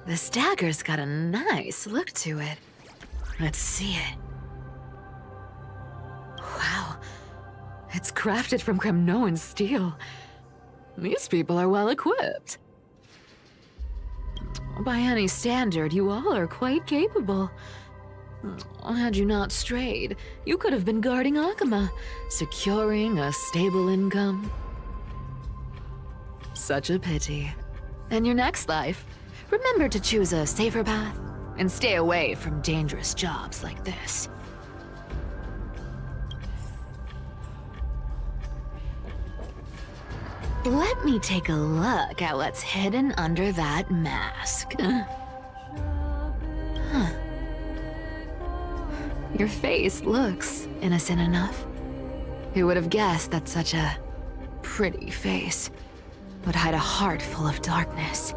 This dagger's got a nice look to it. Let's see it. Wow. It's crafted from Kremnoan steel. These people are well equipped. By any standard, you all are quite capable. Had you not strayed, you could have been guarding Akama, securing a stable income. Such a pity. In your next life, remember to choose a safer path and stay away from dangerous jobs like this. Let me take a look at what's hidden under that mask. Huh. Your face looks innocent enough. Who would have guessed that such a pretty face would hide a heart full of darkness?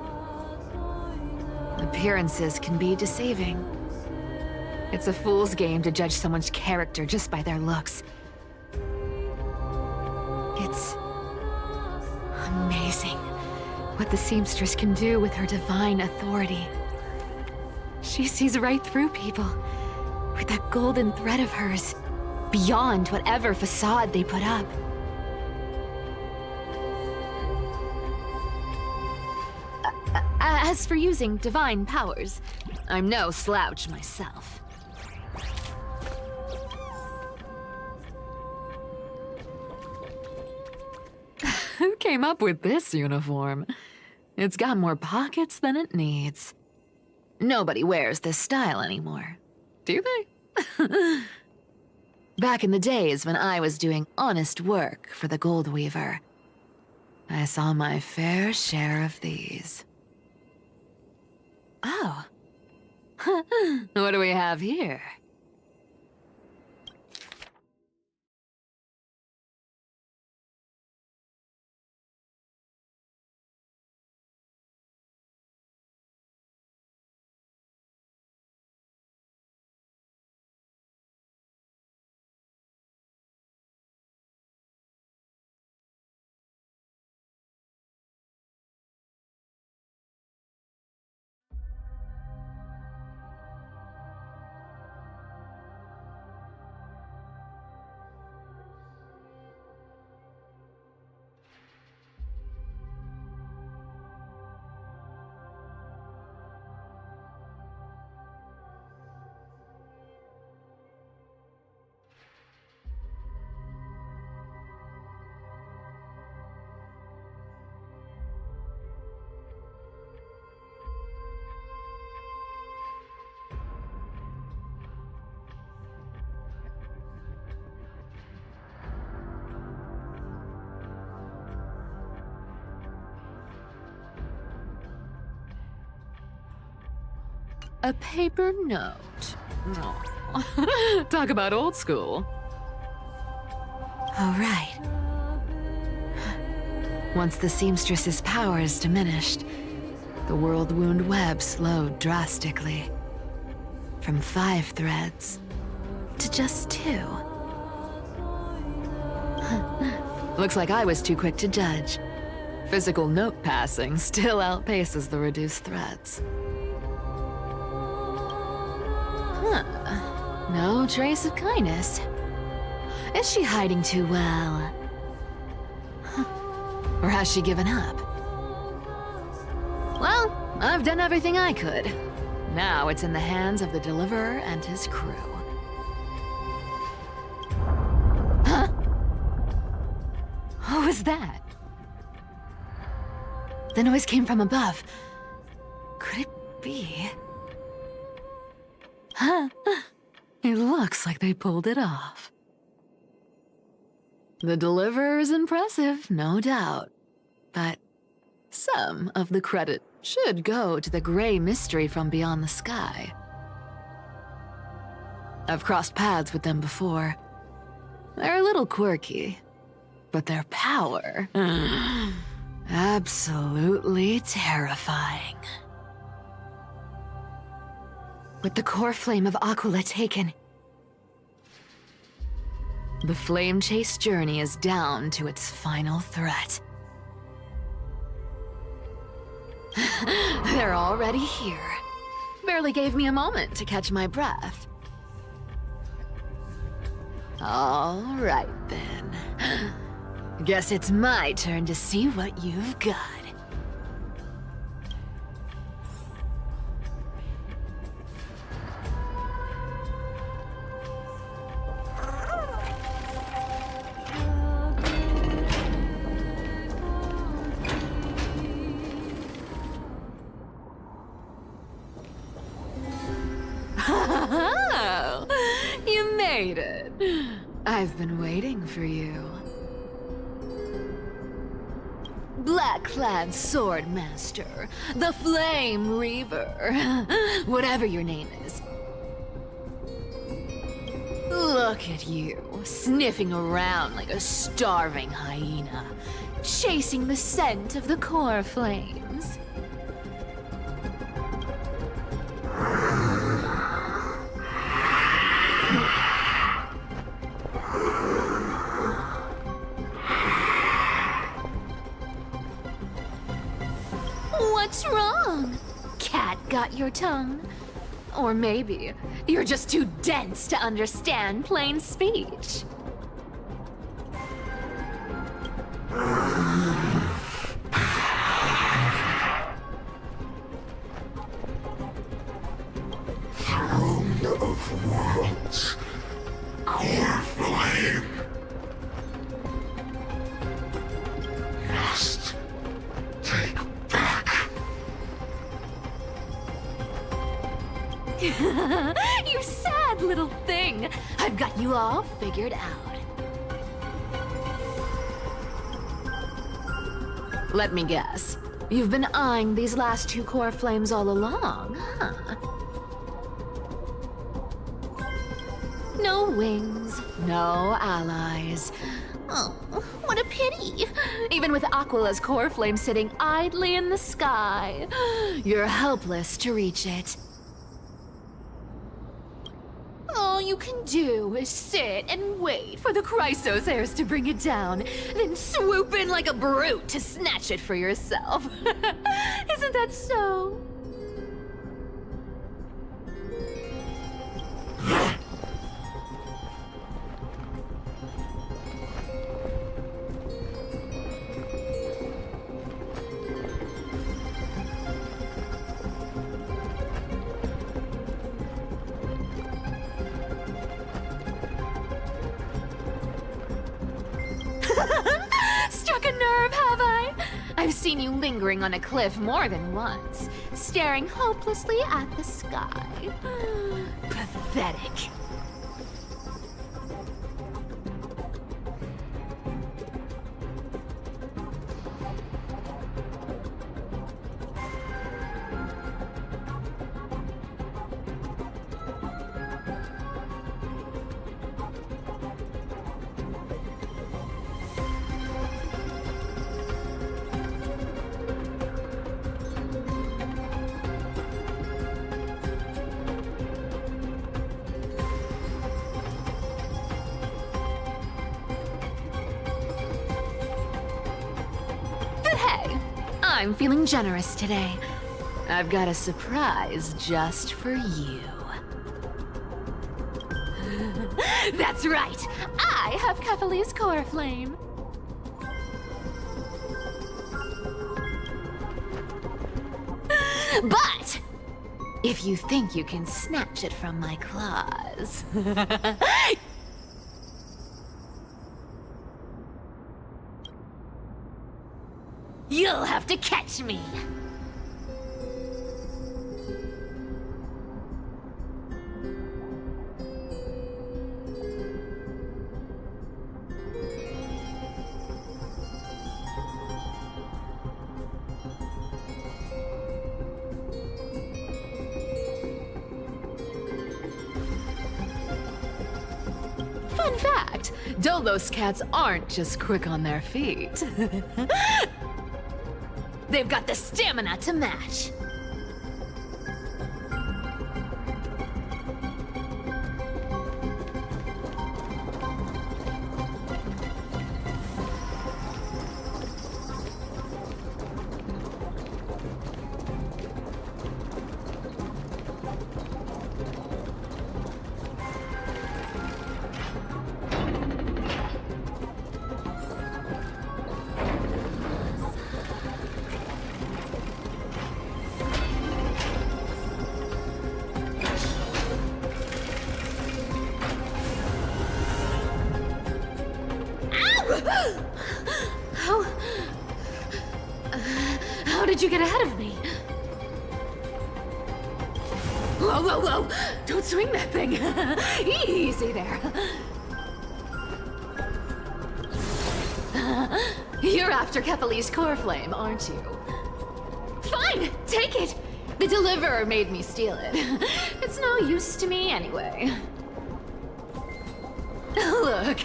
Appearances can be deceiving. It's a fool's game to judge someone's character just by their looks. It's amazing what the seamstress can do with her divine authority. She sees right through people with that golden thread of hers, beyond whatever facade they put up. As for using divine powers, I'm no slouch myself. Who came up with this uniform? It's got more pockets than it needs. Nobody wears this style anymore, do they? Back in the days when I was doing honest work for the Gold Weaver, I saw my fair share of these. Oh. What do we have here? A paper note. Aw. Talk about old school. All right. Once the seamstress's powers diminished, the world wound web slowed drastically. From 5 threads to just 2. Looks like I was too quick to judge. Physical note passing still outpaces the reduced threads. No trace of kindness. Is she hiding too well? Or has she given up? Well, I've done everything I could. Now it's in the hands of the Deliverer and his crew. Huh? What was that? The noise came from above. Could it be? Huh? It looks like they pulled it off. The Deliverer is impressive, no doubt. But some of the credit should go to the gray mystery from beyond the sky. I've crossed paths with them before. They're a little quirky, but their power... absolutely terrifying. With the core flame of Aquila taken, the flame chase journey is down to its final threat. They're already here. Barely gave me a moment to catch my breath. All right, then. Guess it's my turn to see what you've got. Oh, you made it. I've been waiting for you. Black-clad sword master, the Flame Reaver, whatever your name is. Look at you, sniffing around like a starving hyena, chasing the scent of the core flames. What's wrong? Cat got your tongue? Or maybe you're just too dense to understand plain speech. Throne of worlds, core flame. Must take back. You sad little thing. I've got you all figured out. Let me guess. You've been eyeing these last two core flames all along, huh? No wings, no allies. Oh, what a pity. Even with Aquala's core flame sitting idly in the sky, you're helpless to reach it. All you can do is sit and wait for the Chrysos heirs to bring it down, then swoop in like a brute to snatch it for yourself. Isn't that so? Struck a nerve, have I? I've seen you lingering on a cliff more than once, staring hopelessly at the sky. Pathetic. I'm feeling generous today. I've got a surprise just for you. That's right! I have Kefali's core flame. But if you think you can snatch it from my claws... You'll have to catch me! Fun fact, Dolos cats aren't just quick on their feet. They've got the stamina to match. How... How did you get ahead of me? Whoa, whoa, whoa! Don't swing that thing! Easy there! You're after Kepali's core flame, aren't you? Fine! Take it! The deliverer made me steal it. It's no use to me anyway. Look,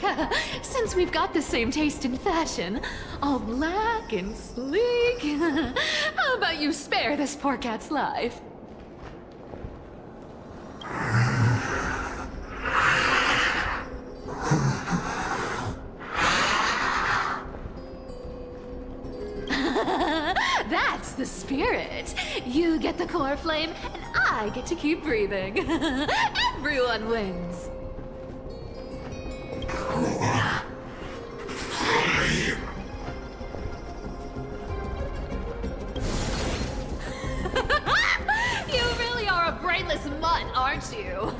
since we've got the same taste in fashion, all black and sleek, how about you spare this poor cat's life? That's the spirit. You get the core flame, and I get to keep breathing. Everyone wins. You really are a brainless mutt, aren't you?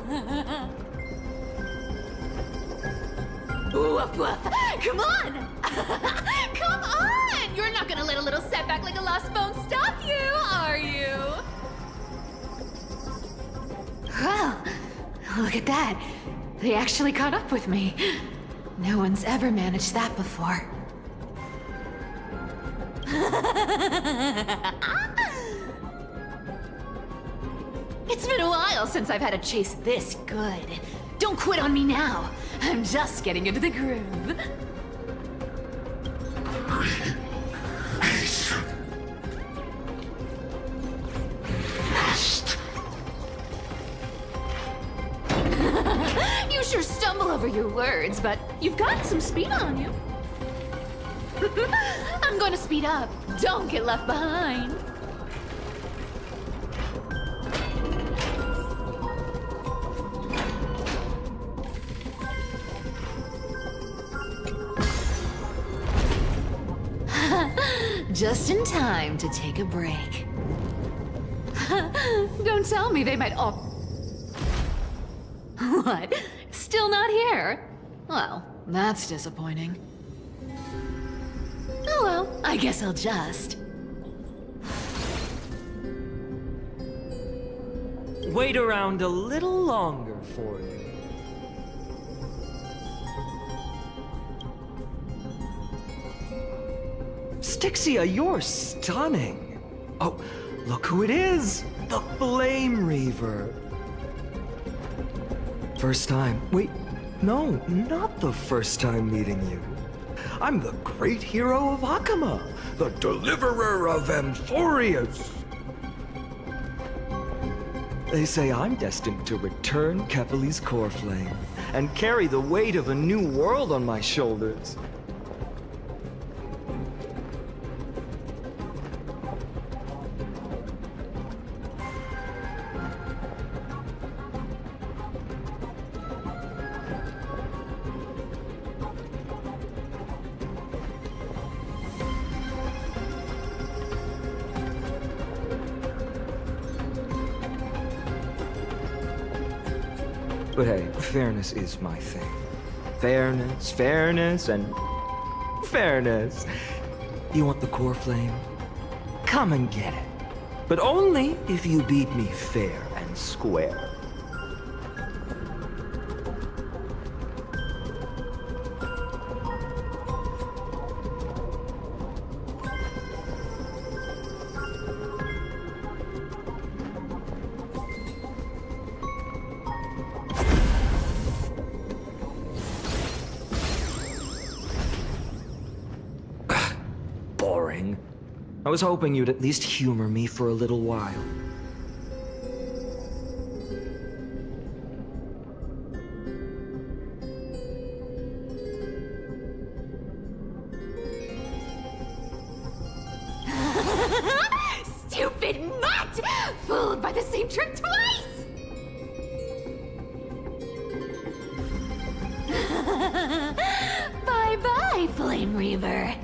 Woof woof! Come on! Come on! You're not gonna let a little setback like a lost bone stop you, are you? Well, look at that. They actually caught up with me. No one's ever managed that before. It's been a while since I've had a chase this good. Don't quit on me now. I'm just getting into the groove. You sure stumble over your words, but you've got some speed on you. I'm going to speed up. Don't get left behind. Just in time to take a break. Don't tell me they might all... What? Still not here? Well, that's disappointing. Oh well, I guess I'll just... Wait around a little longer for you. Styxia, you're stunning. Oh, look who it is! The Flame Reaver. First time. Wait, no, not the first time meeting you. I'm the great hero of Akama, the deliverer of Amphorius. They say I'm destined to return Kepali's core flame and carry the weight of a new world on my shoulders. But hey, fairness is my thing. Fairness, fairness, and fairness. You want the core flame? Come and get it. But only if you beat me fair and square. Boring. I was hoping you'd at least humor me for a little while. Stupid mutt! Fooled by the same trick twice! Bye-bye, Flame Reaver.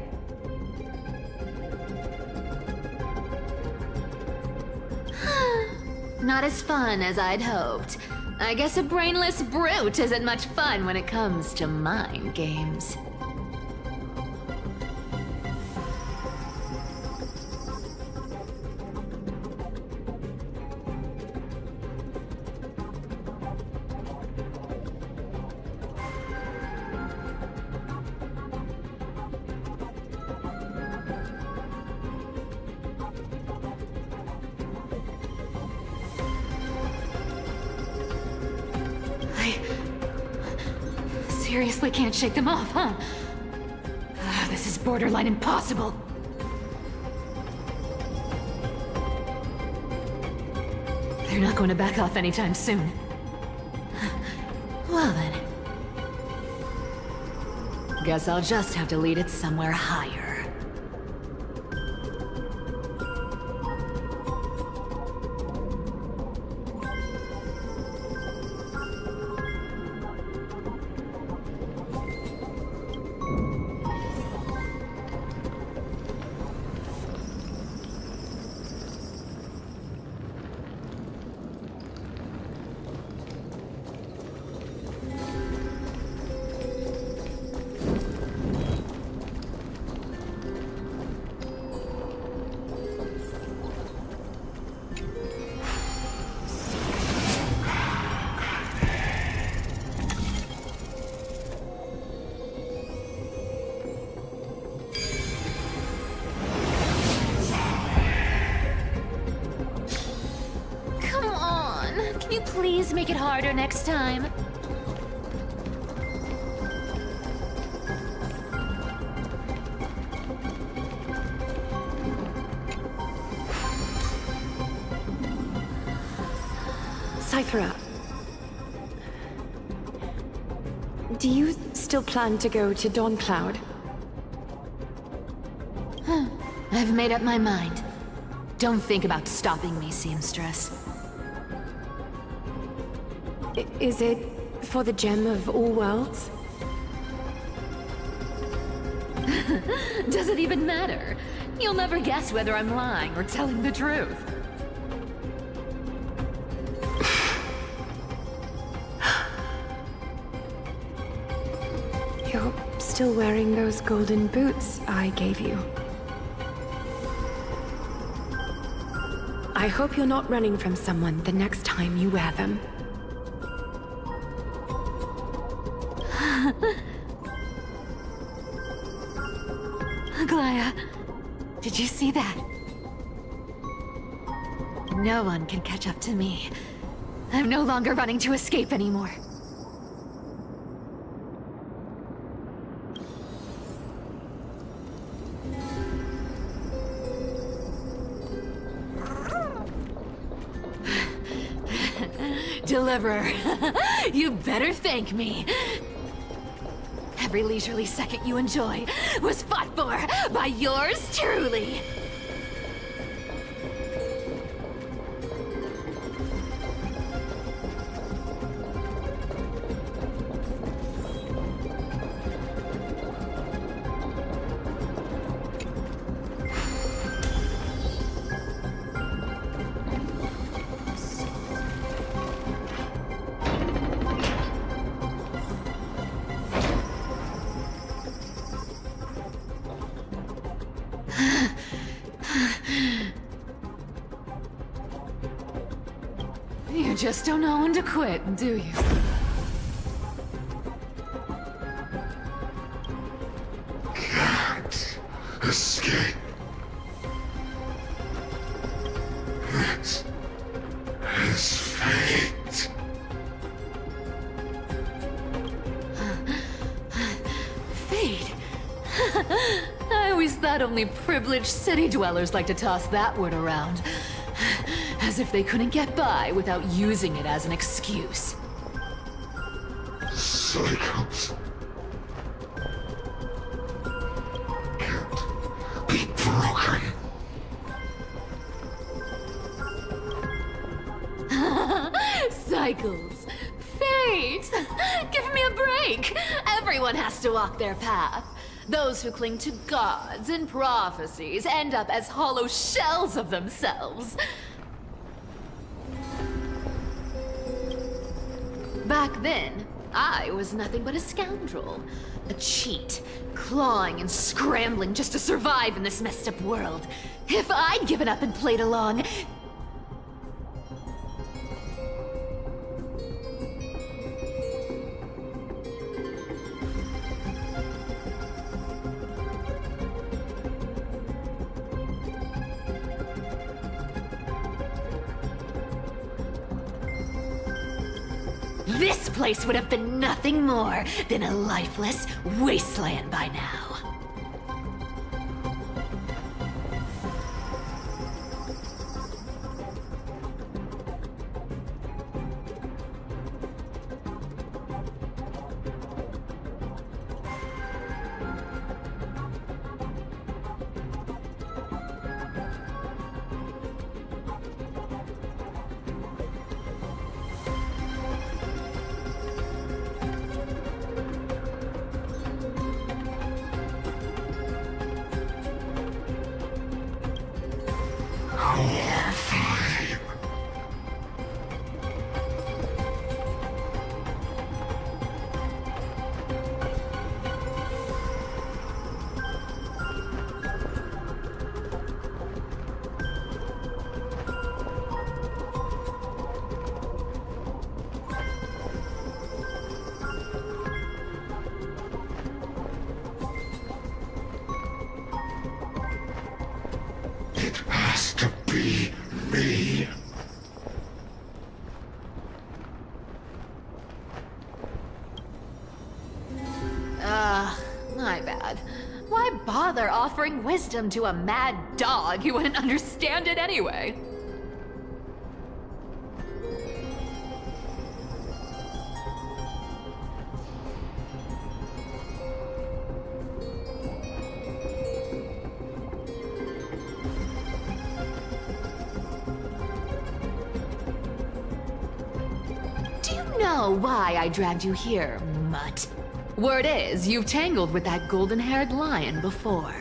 Not as fun as I'd hoped. I guess a brainless brute isn't much fun when it comes to mind games. seriously can't shake them off, huh? This is borderline impossible. They're not going to back off anytime soon. Well then. Guess I'll just have to lead it somewhere higher. Can you please make it harder next time? Cythera, do you still plan to go to Dawn Cloud? I've made up my mind. Don't think about stopping me, seamstress. Is it for the gem of all worlds? Does it even matter? You'll never guess whether I'm lying or telling the truth. You're still wearing those golden boots I gave you. I hope you're not running from someone the next time you wear them. Glaya, did you see that? No one can catch up to me. I'm no longer running to escape anymore. Deliverer, you better thank me. Every leisurely second you enjoy was fought for by yours truly. You just don't know when to quit, do you? Can't escape. It is fate. Fate? I always thought only privileged city dwellers like to toss that word around. As if they couldn't get by without using it as an excuse. Cycles can't be broken. Cycles. Fate! Give me a break! Everyone has to walk their path. Those who cling to gods and prophecies end up as hollow shells of themselves. Back then, I was nothing but a scoundrel. A cheat, clawing and scrambling just to survive in this messed up world. If I'd given up and played along... this place would have been nothing more than a lifeless wasteland by now. It has to be me. My bad. Why bother offering wisdom to a mad dog who wouldn't understand it anyway? Do you know why I dragged you here, mutt? Word is, you've tangled with that golden-haired lion before.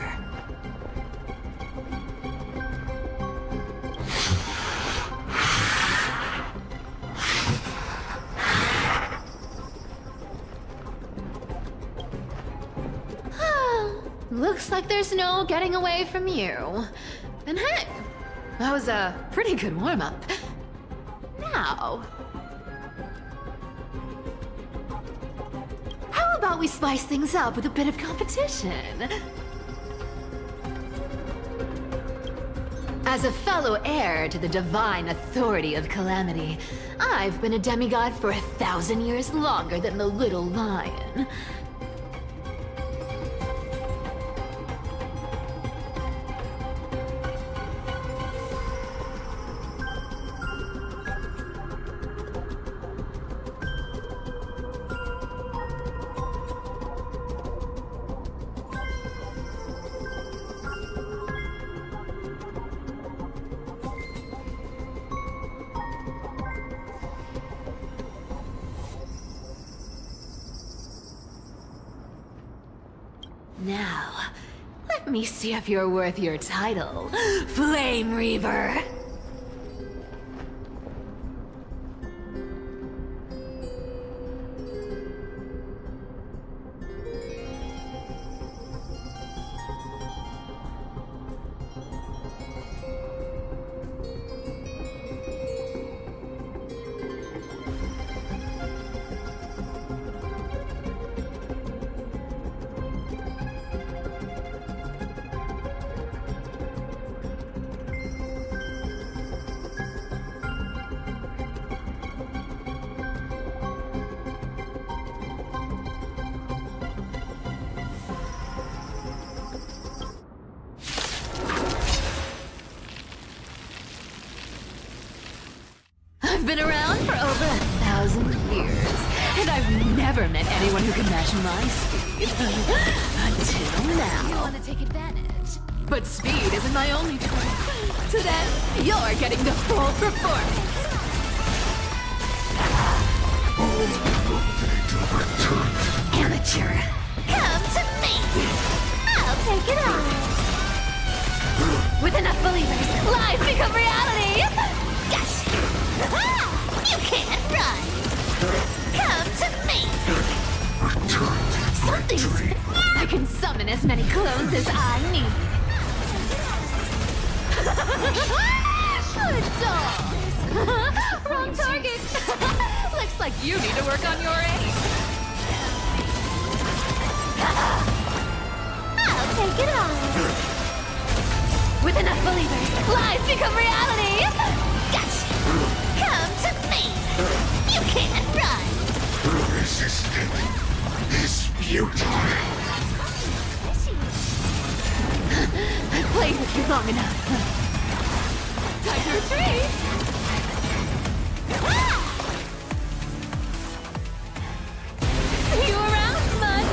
Looks like there's no getting away from you. And hey, that was a pretty good warm-up. Now, how about we spice things up with a bit of competition? As a fellow heir to the divine authority of Calamity, I've been a demigod for 1,000 years longer than the little lion. Now, let me see if you're worth your title, Flame Reaver. I've been around for over 1,000 years, and I've never met anyone who can match my speed. Until now. You want to take advantage. But speed isn't my only choice. So then, you're getting the full performance. Amateur, come to me. I'll take it on. With enough believers, lies become reality. Gosh. You can't run! Come to me! Something's... I can summon as many clones as I need. Good dogs! Wrong target! Looks like you need to work on your aim. I'll take it on. With enough believers, lies become reality! Gotcha! Come to me! You can't run! resistance is futile. I've played with you long enough. Time to retreat! Ah! See you around, Mutt!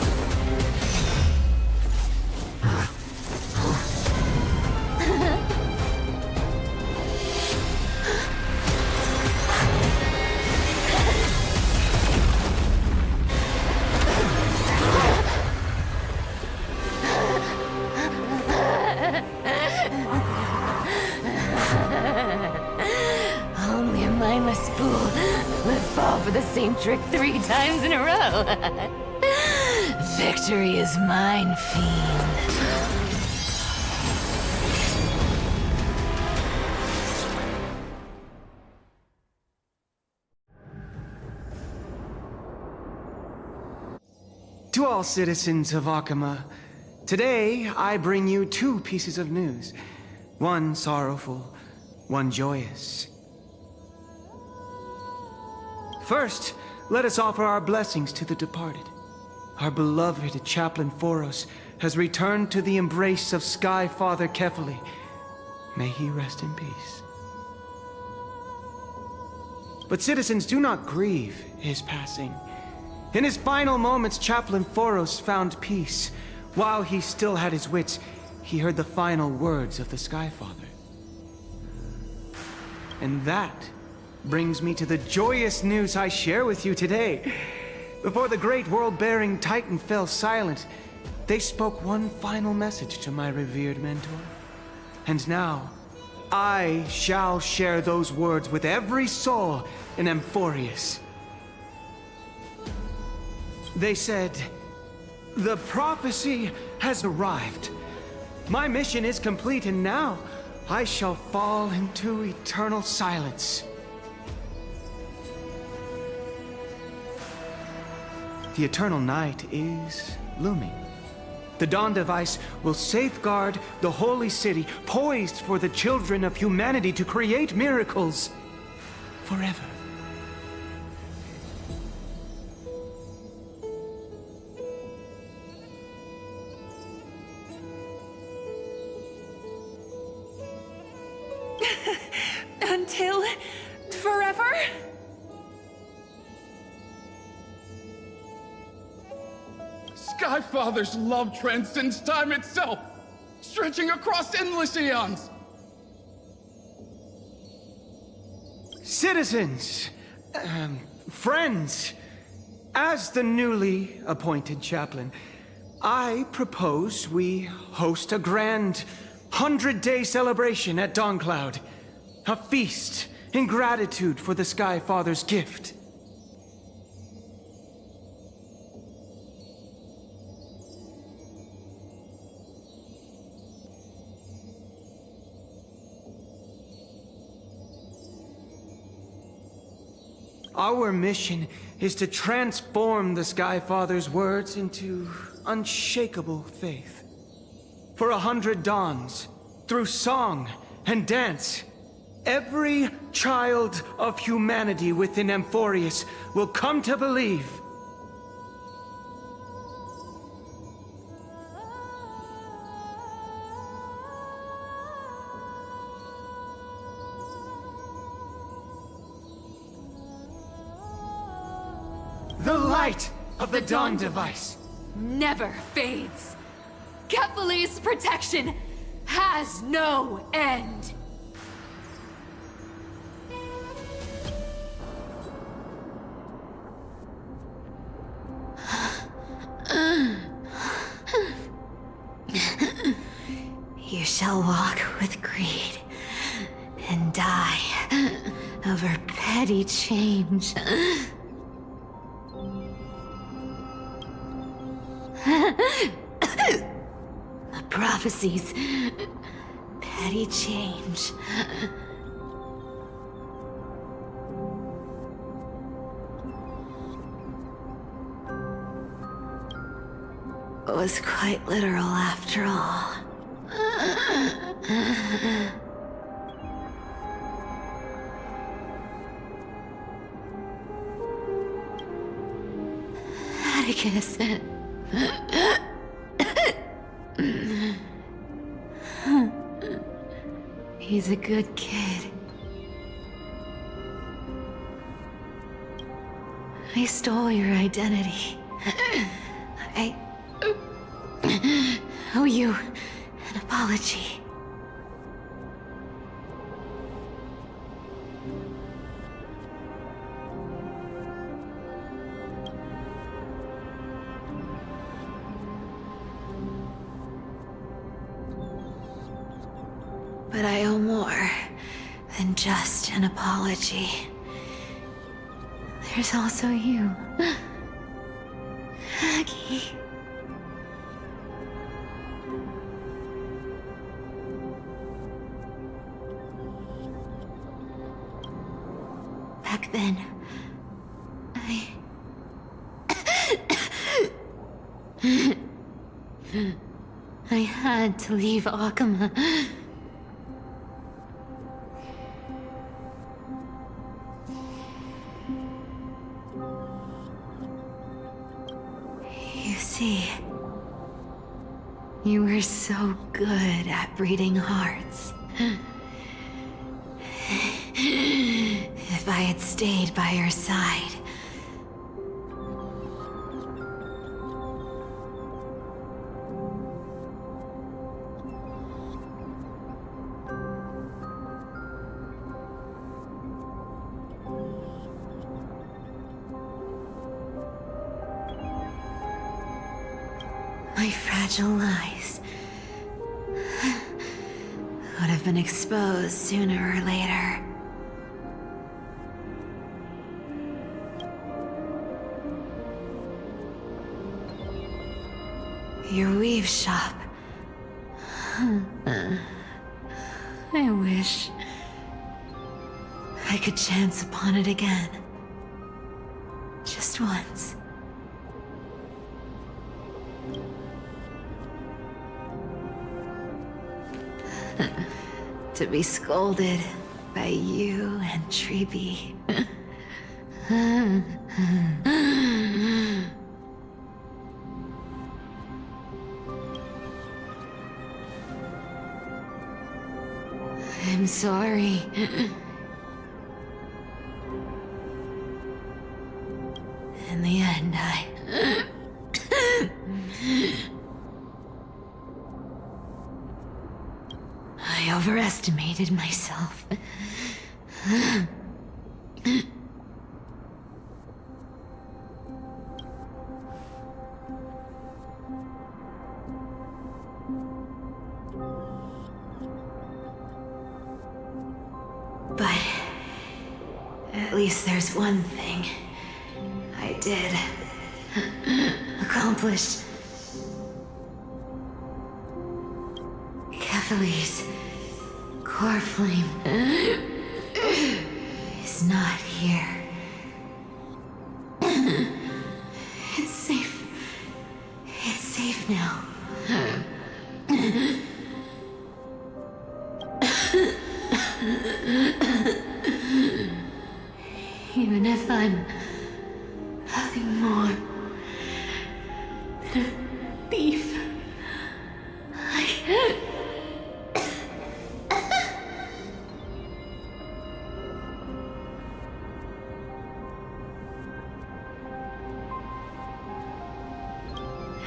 Only a mindless fool would fall for the same trick 3 times in a row. Victory is mine, fiend. To all citizens of Akama, today I bring you 2 pieces of news. One sorrowful, one joyous. First, let us offer our blessings to the departed. Our beloved Chaplain Foros has returned to the embrace of Sky Father Kefali. May he rest in peace. But citizens, do not grieve his passing. In his final moments, Chaplain Foros found peace. While he still had his wits, he heard the final words of the Sky Father. And that brings me to the joyous news I share with you today. Before the great world-bearing Titan fell silent, they spoke one final message to my revered mentor. And now, I shall share those words with every soul in Amphorius. They said, "The prophecy has arrived. My mission is complete, and now I shall fall into eternal silence." The eternal night is looming. The Dawn Device will safeguard the holy city, poised for the children of humanity to create miracles forever. Until forever? Skyfather's love transcends time itself, stretching across endless eons. Citizens, friends, as the newly appointed chaplain, I propose we host a grand 100-day celebration at Dawncloud. A feast in gratitude for the Sky Father's gift. Our mission is to transform the Sky Father's words into unshakable faith. For 100 dawns, through song and dance, every child of humanity within Amphorius will come to believe. The light of the Dawn Device Never fades. Kefali's protection has no end. You shall walk with greed and die over petty change. The prophecies, petty change. Was quite literal after all. I guess. He's a good kid. I stole your identity. I owe you an apology. But I owe more than just an apology. There's also you, Maggie. Back then, I had to leave Akama. You see, you were so good at breeding hearts. If I had stayed by your side, my fragile lies would have been exposed sooner or later. Your weave shop. I wish I could chance upon it again. Just once. To be scolded by you and Treeby. I'm sorry. In the end, I overestimated myself. But at least there's one thing I did accomplish. Kefali's core flame is not here. It's safe. It's safe now. Even if I'm nothing more than a thief,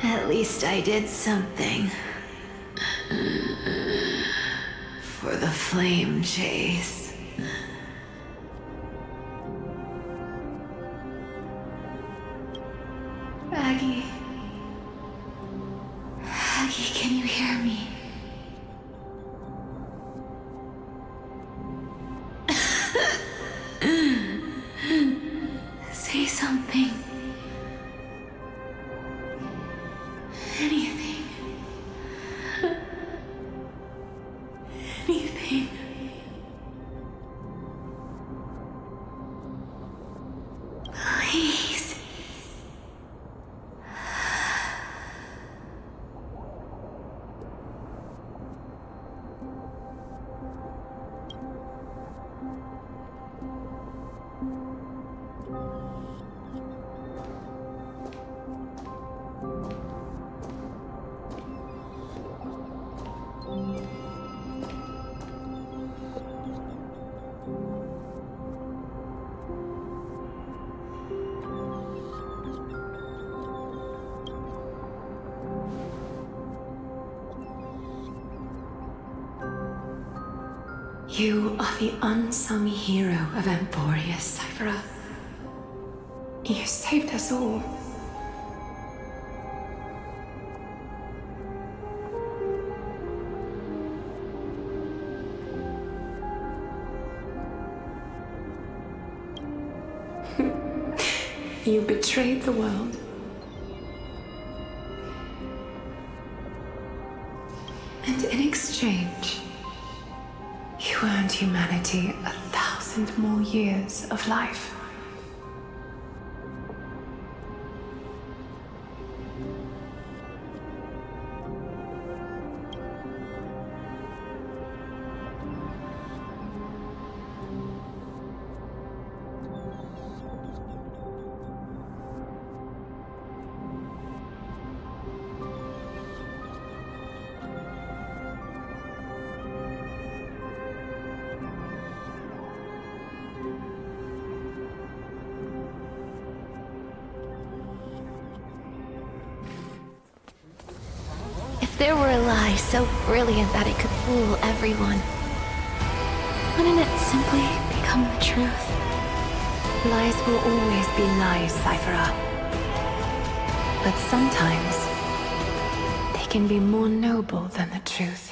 at least I did something for the flame chase. Maggie. Maggie, can you hear me? Say something. Anything. Anything. Please. You are the unsung hero of Emporius, Cypher. You saved us all. You betrayed the world. And in exchange, you earned humanity 1,000 more years of life. If there were a lie so brilliant that it could fool everyone, wouldn't it simply become the truth? Lies will always be lies, Cypher. But sometimes, they can be more noble than the truth.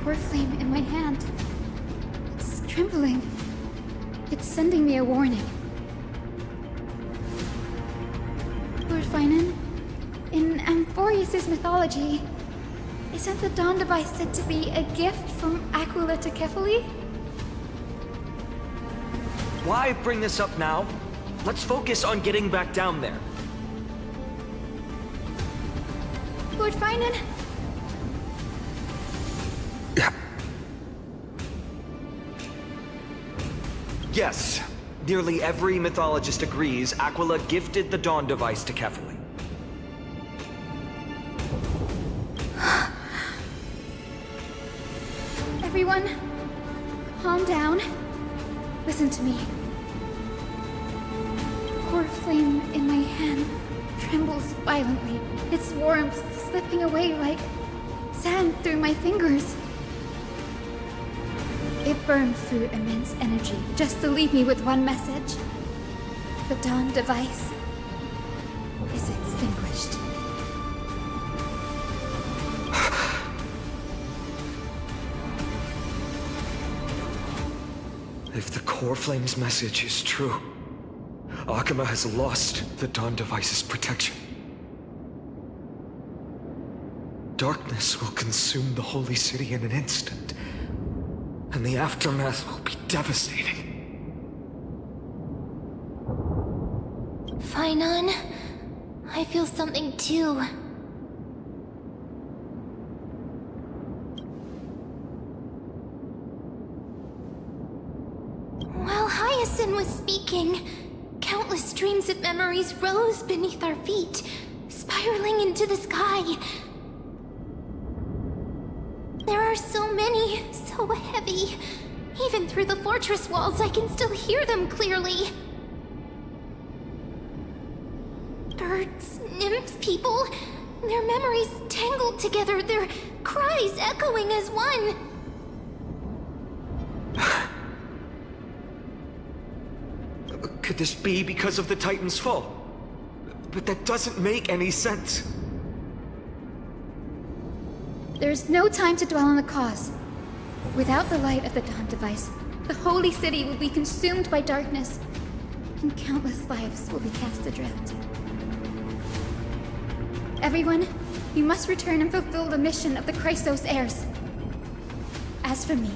Core flame in my hand. It's trembling. It's sending me a warning. Lord Finan, in Amphorius' mythology, isn't the Dawn device said to be a gift from Aquila to Kefali? Why bring this up now? Let's focus on getting back down there. Lord Finan? Yes. Nearly every mythologist agrees Aquila gifted the Dawn device to Kefali. Everyone, calm down. Listen to me. Core flame in my hand trembles violently. Its warmth slipping away like sand through my fingers. It burned through immense energy just to leave me with one message. The Dawn device is extinguished. If the Core Flame's message is true, Akama has lost the Dawn device's protection. Darkness will consume the Holy City in an instant, and the aftermath will be devastating. Finan, I feel something too. While Hyacinth was speaking, countless streams of memories rose beneath our feet, spiraling into the sky. There are so many, so heavy. Even through the fortress walls, I can still hear them clearly. Birds, nymphs, people, their memories tangled together, their cries echoing as one. Could this be because of the Titan's fall? But that doesn't make any sense. There's no time to dwell on the cause. Without the light of the Dawn device, the Holy City will be consumed by darkness, and countless lives will be cast adrift. Everyone, You must return and fulfill the mission of the Chrysos heirs. As for me...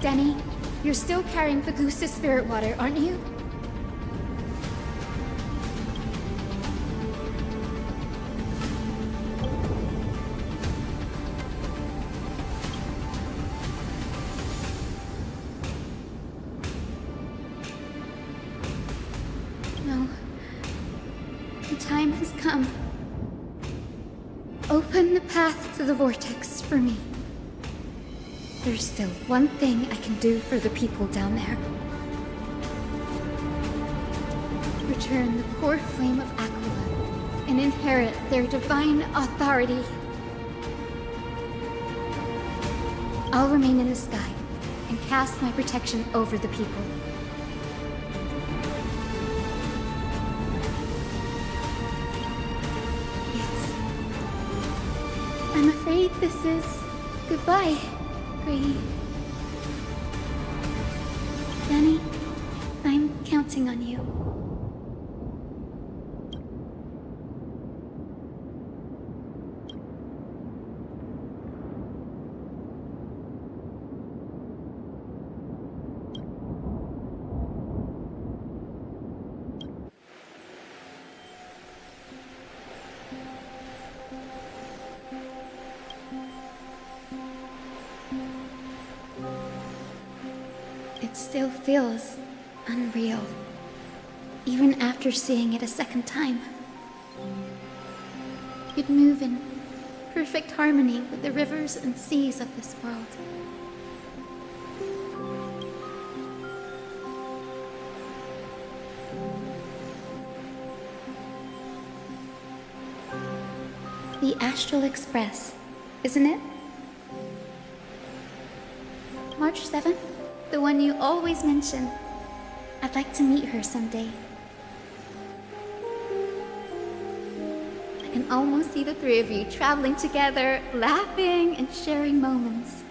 Denny, you're still carrying Fagusta's spirit water, aren't you? No. The time has come. Open the path to the vortex for me. There's still one thing I can do for the people down there. Return the core flame of Aquila and inherit their divine authority. I'll remain in the sky and cast my protection over the people. Yes. I'm afraid this is goodbye, Grady. Danny, I'm counting on you. It still feels unreal, even after seeing it a second time. You'd move in perfect harmony with the rivers and seas of this world. The Astral Express, isn't it? March 7th? The one you always mention. I'd like to meet her someday. I can almost see the three of you traveling together, laughing and sharing moments.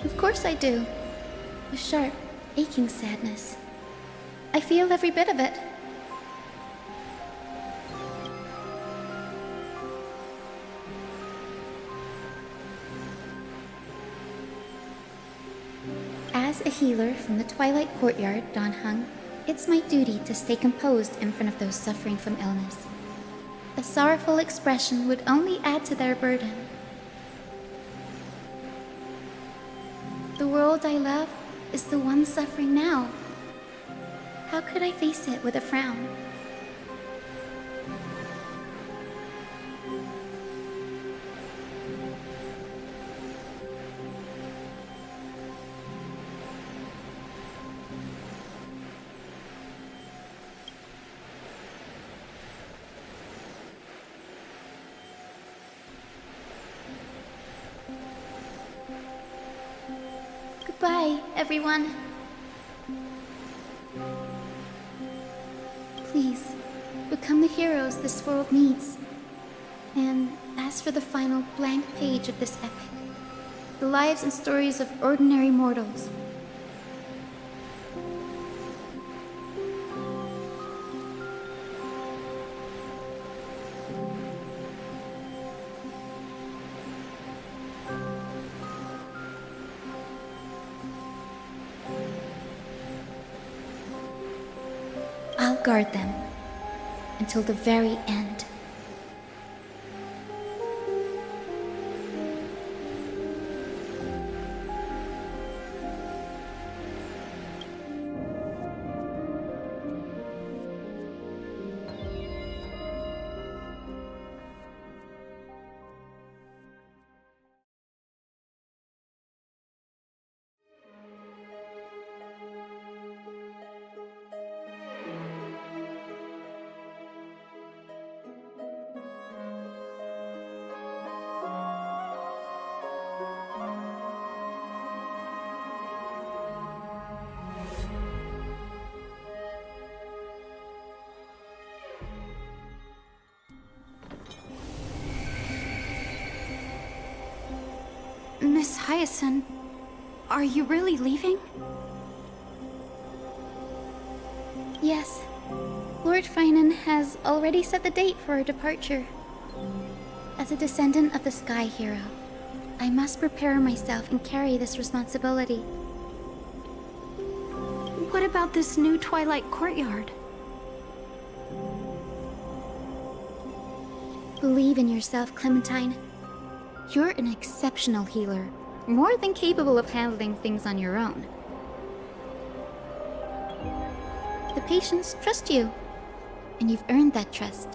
Of course I do. A sharp, aching sadness. I feel every bit of it. As a healer from the Twilight Courtyard, Dan Heng, it's my duty to stay composed in front of those suffering from illness. A sorrowful expression would only add to their burden. The world I love is the one suffering now. How could I face it with a frown? Goodbye, everyone. Please, become the heroes this world needs. And as for the final blank page of this epic, the lives and stories of ordinary mortals. I'll guard them until the very end. Miss Hyacinth, are you really leaving? Yes, Lord Freinen has already set the date for our departure. As a descendant of the Sky Hero, I must prepare myself and carry this responsibility. What about this new Twilight Courtyard? Believe in yourself, Clementine. You're an exceptional healer, more than capable of handling things on your own. The patients trust you, and you've earned that trust.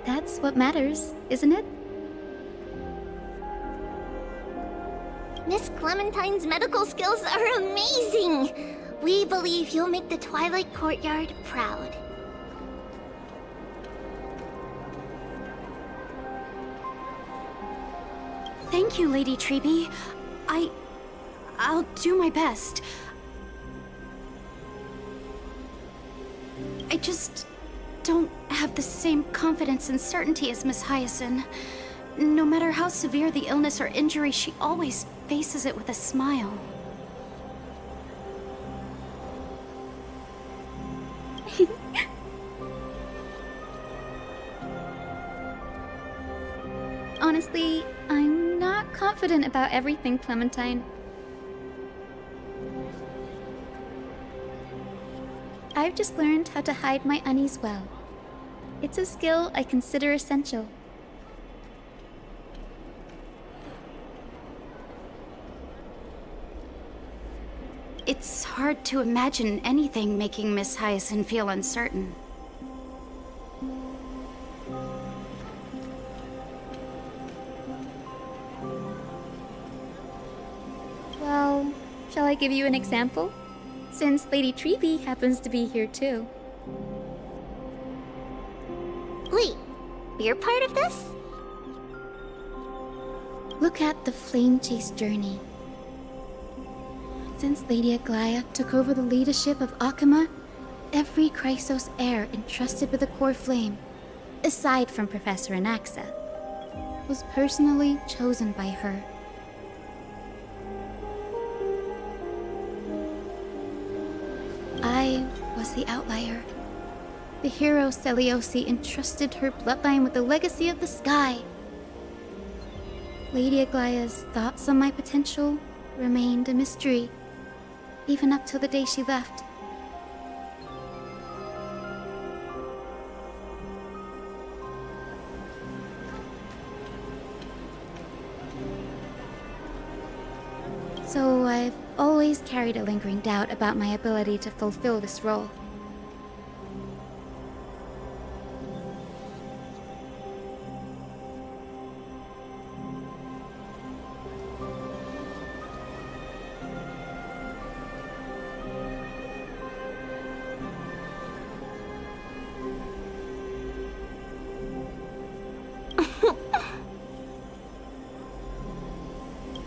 That's what matters, isn't it? Miss Clementine's medical skills are amazing! We believe you'll make the Twilight Courtyard proud. Thank you, Lady Treby. I'll do my best. I just don't have the same confidence and certainty as Miss Hyacinth. No matter how severe the illness or injury, she always faces it with a smile. Honestly, I'm not confident about everything, Clementine. I've just learned how to hide my unease well. It's a skill I consider essential. It's hard to imagine anything making Miss Hyacinth feel uncertain. Well, shall I give you an example? Since Lady Treby happens to be here too. Wait, you're part of this? Look at the Flame Chase journey. Since Lady Aglaya took over the leadership of Akama, every Chrysos heir entrusted with the core flame, aside from Professor Anaxa, was personally chosen by her. I was the outlier. The hero Celiosi entrusted her bloodline with the legacy of the sky. Lady Aglaya's thoughts on my potential remained a mystery, even up till the day she left. So I've always carried a lingering doubt about my ability to fulfill this role.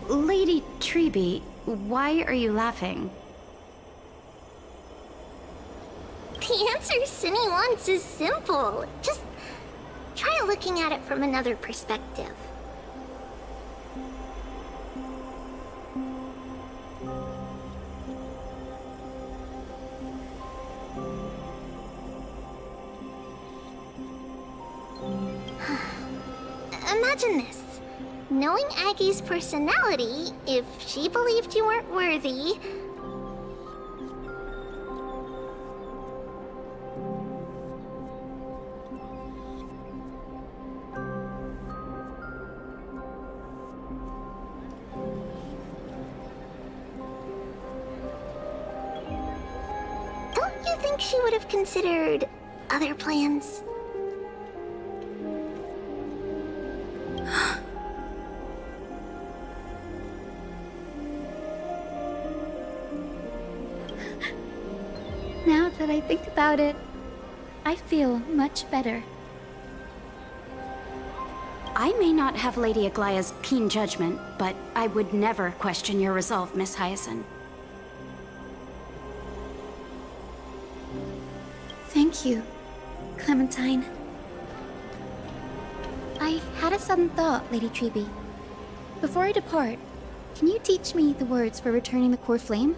Lady Treby, why are you laughing? The answer Cinny wants is simple. Just try looking at it from another perspective. Imagine this. Knowing Aggie's personality, if she believed you weren't worthy... Don't you think she would have considered other plans? Now that I think about it, I feel much better. I may not have Lady Aglaya's keen judgment, but I would never question your resolve, Miss Hyacinth. Thank you, Clementine. I had a sudden thought, Lady Treby. Before I depart, can you teach me the words for returning the core flame?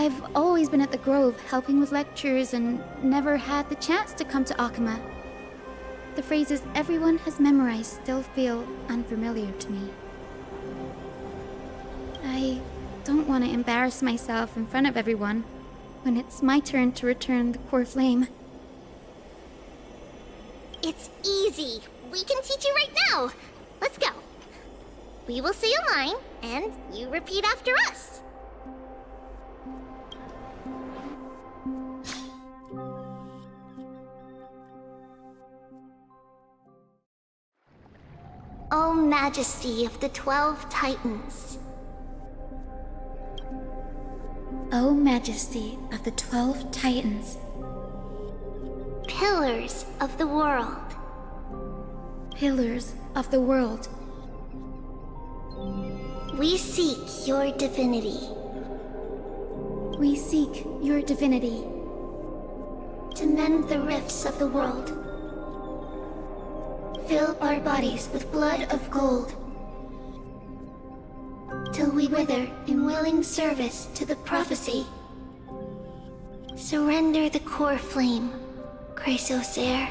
I've always been at the Grove helping with lectures and never had the chance to come to Akama. The phrases everyone has memorized still feel unfamiliar to me. I don't want to embarrass myself in front of everyone when it's my turn to return the core flame. It's easy. We can teach you right now. Let's go. We will say a line, and you repeat after us. O Majesty of the 12 Titans. O Majesty of the 12 Titans. Pillars of the world. Pillars of the world. We seek your divinity. We seek your divinity. To mend the rifts of the world. Fill our bodies with blood of gold. Till we wither in willing service to the prophecy. Surrender the core flame, Chrysosair.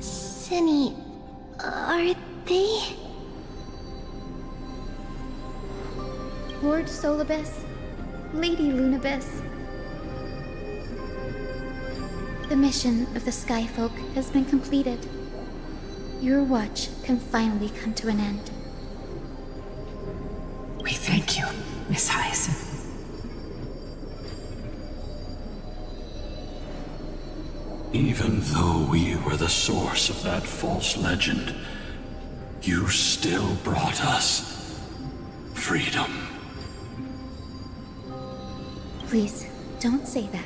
Senny, are they? Lord Solibus, Lady Lunabis. The mission of the Skyfolk has been completed. Your watch can finally come to an end. We thank you, Miss Hyacinth. Even though we were the source of that false legend, you still brought us freedom. Please, don't say that.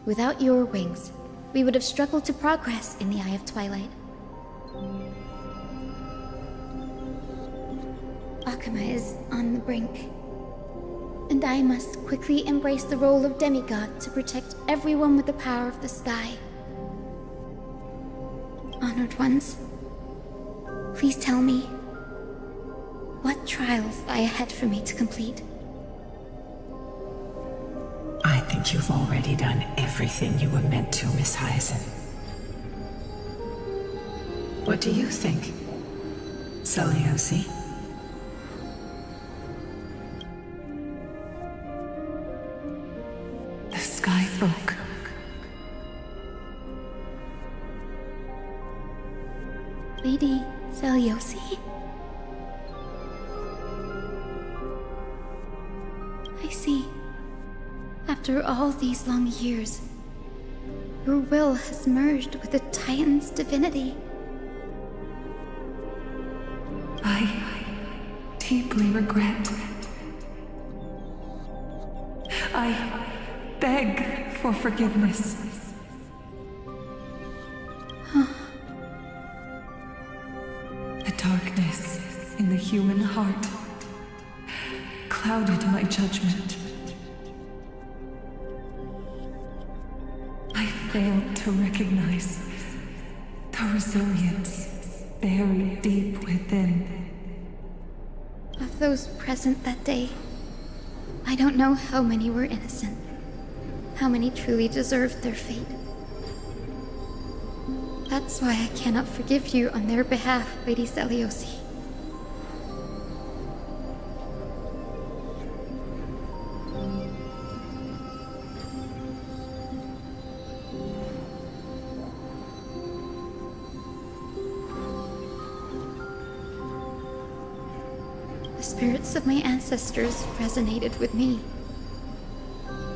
Without your wings, we would have struggled to progress in the Eye of Twilight. Akama is on the brink. And I must quickly embrace the role of demigod to protect everyone with the power of the sky. Honored ones, please tell me, what trials lie ahead for me to complete? I think you've already done everything you were meant to, Miss Hyacinth. What do you think, Celiosi? The Skyfolk. Lady Celiosi? I see. After all these long years, your will has merged with the Titan's divinity. I deeply regret. I beg for forgiveness. The darkness in the human heart clouded my judgment. I failed to recognize the resilience buried deep within. Of those present that day, I don't know how many were innocent, how many truly deserved their fate. That's why I cannot forgive you on their behalf, Lady Celiosi. The spirits of my ancestors resonated with me.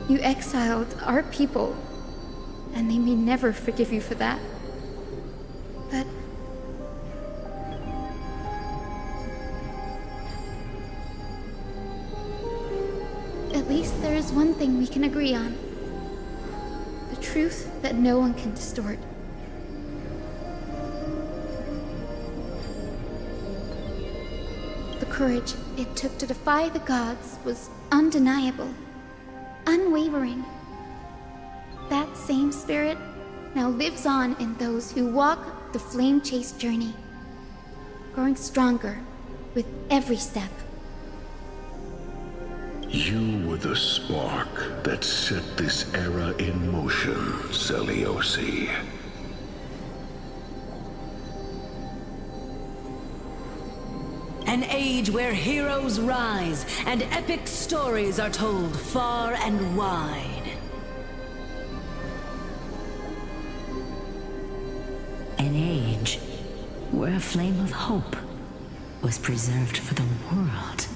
You exiled our people and they may never forgive you for that. But at least there is one thing we can agree on. The truth that no one can distort. The courage it took to defy the gods was undeniable, unwavering. That same spirit now lives on in those who walk the flame-chased journey, growing stronger with every step. You were the spark that set this era in motion, Seliosi. An age where heroes rise and epic stories are told far and wide. An age where a flame of hope was preserved for the world.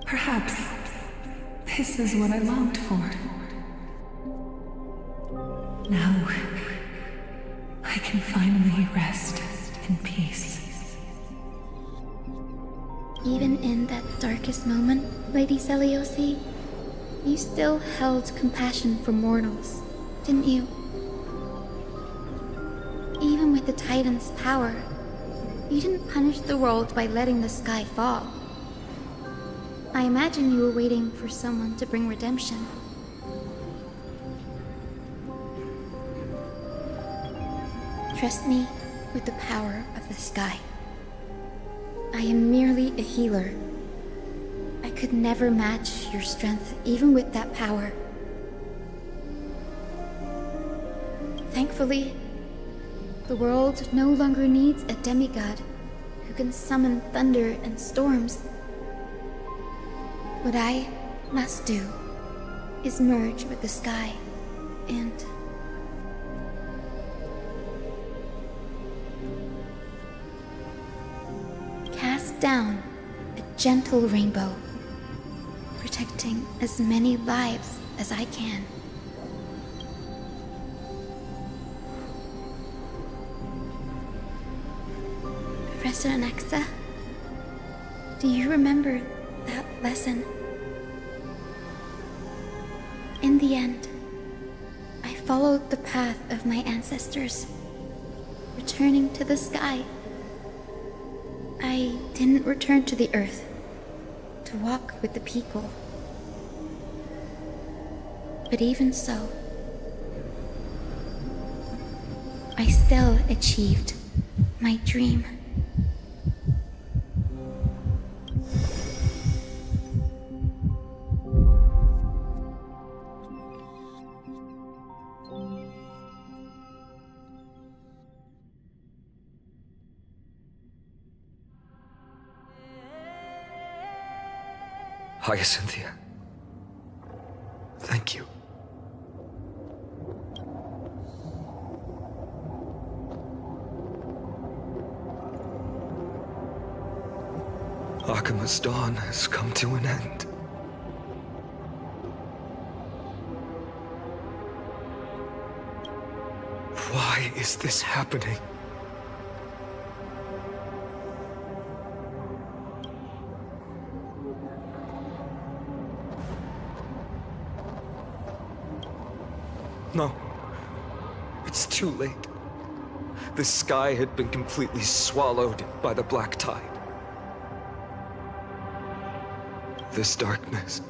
Perhaps this is what I longed for. Now, I can finally rest in peace. Even in that darkest moment, Lady Seliosi, you still held compassion for mortals, didn't you? Even with the Titan's power, you didn't punish the world by letting the sky fall. I imagine you were waiting for someone to bring redemption. Trust me with the power of the sky. I am merely a healer. I could never match your strength even with that power. Thankfully, the world no longer needs a demigod who can summon thunder and storms. What I must do is merge with the sky and cast down a gentle rainbow, protecting as many lives as I can. Professor Anaxa, do you remember that lesson? In the end, I followed the path of my ancestors, returning to the sky. I didn't return to the earth to walk with the people. But even so, I still achieved my dream. Hyacinthia. Thank you. Akima's dawn has come to an end. Why is this happening? No. It's too late. The sky had been completely swallowed by the black tide. This darkness,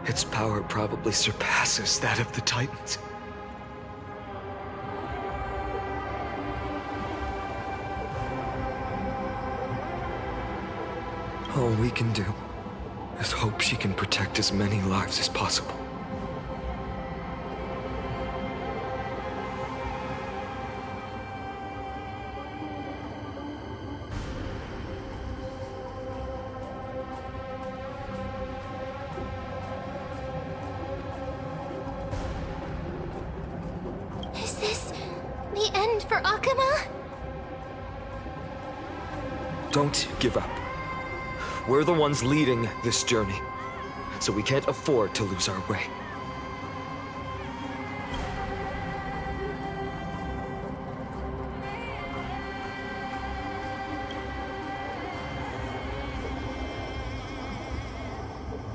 its power probably surpasses that of the Titans. All we can do is hope she can protect as many lives as possible. Is this the end for Akuma? Don't give up. We're the ones leading this journey, so we can't afford to lose our way.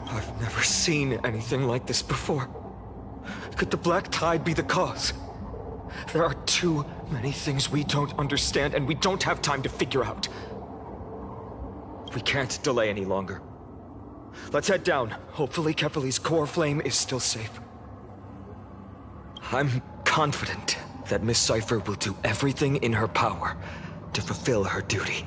I've never seen anything like this before. Could the Black Tide be the cause? There are too many things we don't understand, and we don't have time to figure out. We can't delay any longer. Let's head down. Hopefully Kefali's core flame is still safe. I'm confident that Miss Cypher will do everything in her power to fulfill her duty.